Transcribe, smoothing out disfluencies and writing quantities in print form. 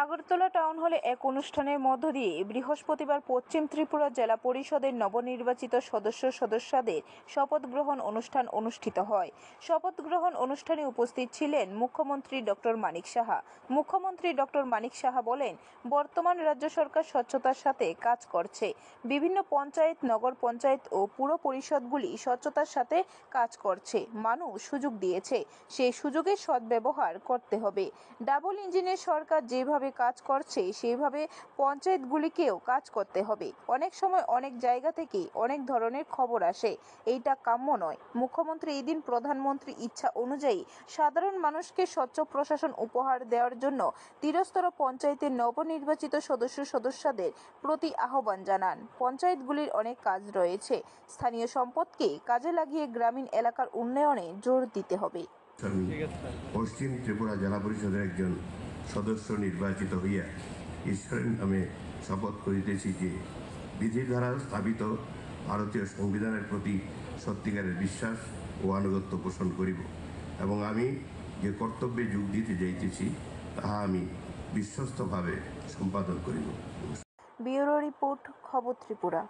Agartala town হলে এক অনুষ্ঠানের মধ্য দিয়ে বৃহস্পতিবার পশ্চিম ত্রিপুরা জেলা পরিষদের নবনির্বাচিত সদস্যদের শপথ গ্রহণ অনুষ্ঠান অনুষ্ঠিত হয়। শপথ গ্রহণ অনুষ্ঠানে উপস্থিত ছিলেন মুখ্যমন্ত্রী ডক্টর মানিক সাহা। মুখ্যমন্ত্রী ডক্টর মানিক সাহা বলেন, বর্তমান রাজ্য সরকার স্বচ্ছতার সাথে কাজ করছে। বিভিন্ন পঞ্চায়েত, নগর পঞ্চায়েত ও পুর পরিষদগুলি স্বচ্ছতার সাথে কাজ করছে। মানুষ সুযোগ দিয়েছে, সেই সুযোগের সদ্ব্যবহার করতে হবে। ডাবল ইঞ্জিনের সরকার যেভাবে কাজ করছে সেইভাবে পঞ্চায়েতগুলিকেও কাজ করতে হবে। অনেক সময় অনেক জায়গা থেকে অনেক ধরনের খবর আসে, এইটা কাম্য নয়। মুখ্যমন্ত্রী এদিন প্রধানমন্ত্রীর ইচ্ছা অনুযায়ী সাধারণ মানুষকে স্বচ্ছ প্রশাসন উপহার দেওয়ার জন্য তীরস্তর পঞ্চায়েতের নবনির্বাচিত সদস্যদের প্রতি আহ্বান জানান। পঞ্চায়েতগুলির অনেক কাজ রয়েছে, স্থানীয় সম্পদকে কাজে লাগিয়ে গ্রামীণ এলাকার উন্নয়নে জোর দিতে হবে। পশ্চিম ত্রিপুরা জেলা পরিষদের একজন সদস্য নির্বাচিত হইয়া ঈশ্বরের নামে শপথ করিতেছি যে বিধি দ্বারা স্থাপিত ভারতীয় সংবিধানের প্রতি সত্যিকারের বিশ্বাস ও আনুগত্য পোষণ করিব এবং আমি যে কর্তব্যে যোগ দিতে যাইতেছি তাহা আমি বিশ্বস্তভাবে সম্পাদন করিব। ব্যুরো রিপোর্ট, খবর ত্রিপুরা।